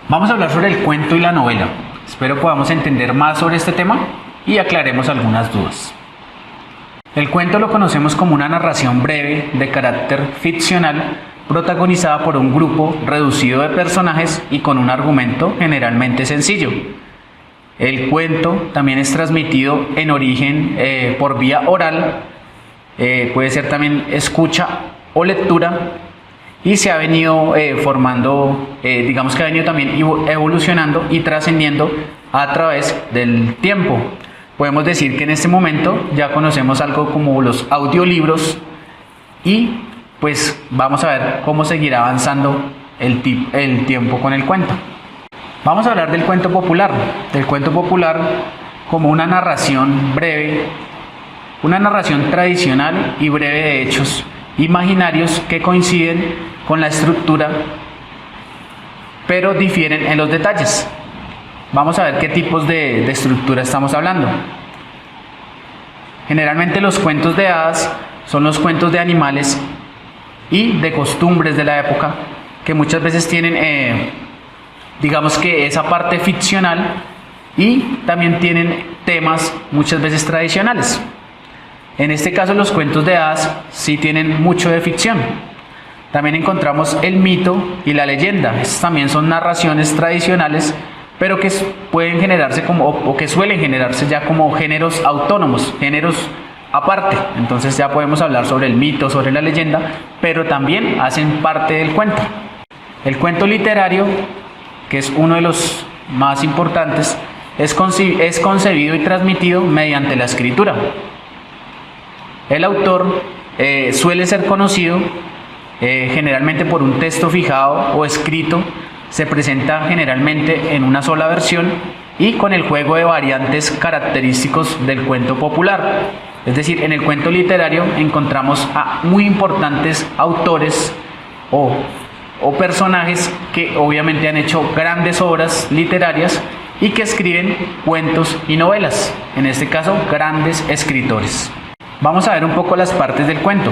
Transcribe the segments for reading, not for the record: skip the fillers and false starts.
Vamos a hablar sobre el cuento y la novela. Espero podamos entender más sobre este tema y aclaremos algunas dudas. El cuento lo conocemos como una narración breve de carácter ficcional protagonizada por un grupo reducido de personajes y con un argumento generalmente sencillo. El cuento también es transmitido en origen por vía oral, puede ser también escucha o lectura, y se ha venido formando, digamos que ha venido también evolucionando y trascendiendo a través del tiempo. Podemos decir que en este momento ya conocemos algo como los audiolibros y pues vamos a ver cómo seguirá avanzando el tiempo con el cuento. Vamos a hablar del cuento popular como una narración breve, una narración tradicional y breve de hechos imaginarios que coinciden con la estructura, pero difieren en los detalles. Vamos a ver qué tipos de estructura estamos hablando. Generalmente los cuentos de hadas son los cuentos de animales y de costumbres de la época, que muchas veces tienen, digamos que esa parte ficcional y también tienen temas muchas veces tradicionales. En este caso los cuentos de hadas sí tienen mucho de ficción. También encontramos el mito y la leyenda. Estas también son narraciones tradicionales, pero que pueden generarse o que suelen generarse ya como géneros autónomos, géneros aparte. Entonces ya podemos hablar sobre el mito, sobre la leyenda, pero también hacen parte del cuento. El cuento literario, que es uno de los más importantes, es concebido y transmitido mediante la escritura. El autor suele ser conocido generalmente por un texto fijado o escrito. Se presenta generalmente en una sola versión y con el juego de variantes característicos del cuento popular. Es decir, en el cuento literario encontramos a muy importantes autores o personajes que obviamente han hecho grandes obras literarias y que escriben cuentos y novelas. En este caso, grandes escritores. Vamos a ver un poco las partes del cuento.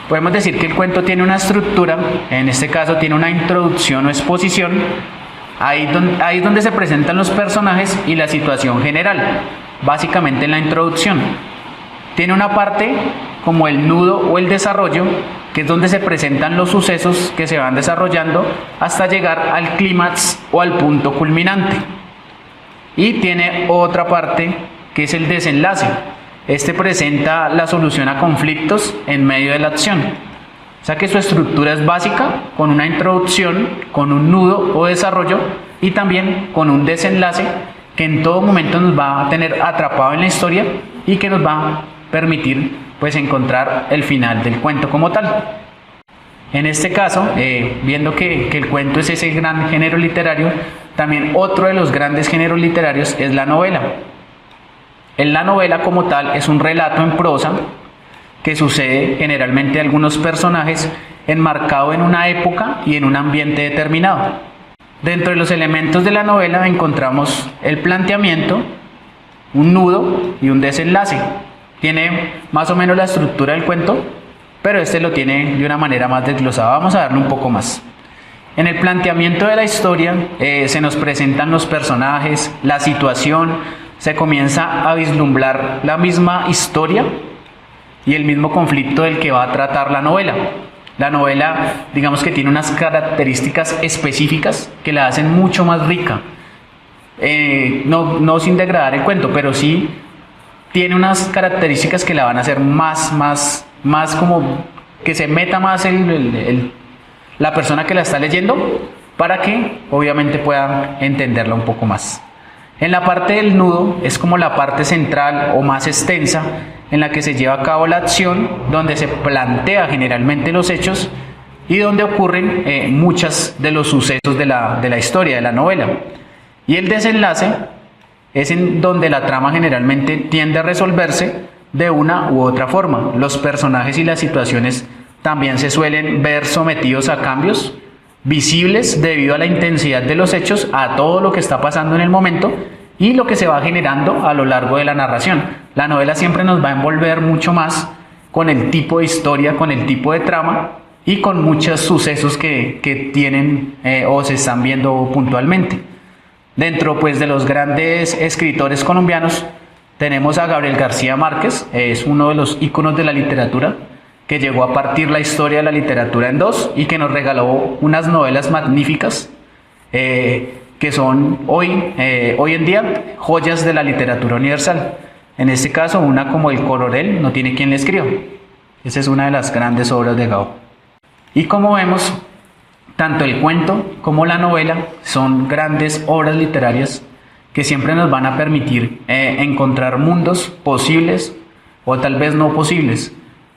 Podemos decir que el cuento tiene una estructura, en este caso tiene una introducción o exposición, ahí es donde se presentan los personajes y la situación general, básicamente en la introducción. Tiene una parte como el nudo o el desarrollo, que es donde se presentan los sucesos que se van desarrollando hasta llegar al clímax o al punto culminante. Y tiene otra parte que es el desenlace. Este presenta la solución a conflictos en medio de la acción. O sea que su estructura es básica, con una introducción, con un nudo o desarrollo y también con un desenlace que en todo momento nos va a tener atrapado en la historia y que nos va a permitir pues encontrar el final del cuento como tal. En este caso, viendo que el cuento es ese gran género literario, también otro de los grandes géneros literarios es la novela. En la novela como tal es un relato en prosa que sucede generalmente a algunos personajes enmarcado en una época y en un ambiente determinado. Dentro de los elementos de la novela encontramos el planteamiento, un nudo y un desenlace. Tiene más o menos la estructura del cuento, pero este lo tiene de una manera más desglosada. Vamos a darle un poco más. En el planteamiento de la historia se nos presentan los personajes, la situación, se comienza a vislumbrar la misma historia y el mismo conflicto del que va a tratar la novela. La novela, digamos que tiene unas características específicas que la hacen mucho más rica. No sin degradar el cuento, pero sí tiene unas características que la van a hacer más como que se meta más la persona que la está leyendo para que obviamente pueda entenderla un poco más. En la parte del nudo es como la parte central o más extensa en la que se lleva a cabo la acción, donde se plantea generalmente los hechos y donde ocurren muchos de los sucesos de la historia, de la novela. Y el desenlace es en donde la trama generalmente tiende a resolverse de una u otra forma. Los personajes y las situaciones también se suelen ver sometidos a cambios visibles debido a la intensidad de los hechos, a todo lo que está pasando en el momento y lo que se va generando a lo largo de la narración. La novela siempre nos va a envolver mucho más con el tipo de historia, con el tipo de trama y con muchos sucesos que tienen o se están viendo puntualmente. Dentro pues de los grandes escritores colombianos tenemos a Gabriel García Márquez, es uno de los íconos de la literatura, que llegó a partir la historia de la literatura en dos y que nos regaló unas novelas magníficas que son hoy en día joyas de la literatura universal. En este caso, una como El Coronel no tiene quien le escriba. Esa es una de las grandes obras de Gao. Y como vemos, tanto el cuento como la novela son grandes obras literarias que siempre nos van a permitir encontrar mundos posibles o tal vez no posibles,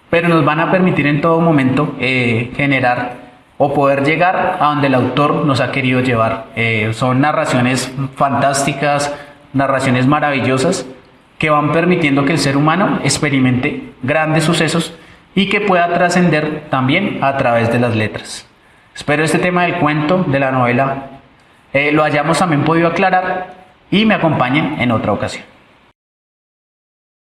pero nos van a permitir en todo momento generar o poder llegar a donde el autor nos ha querido llevar. Son narraciones fantásticas, narraciones maravillosas que van permitiendo que el ser humano experimente grandes sucesos y que pueda trascender también a través de las letras. Espero este tema del cuento, de la novela, lo hayamos también podido aclarar y me acompañen en otra ocasión.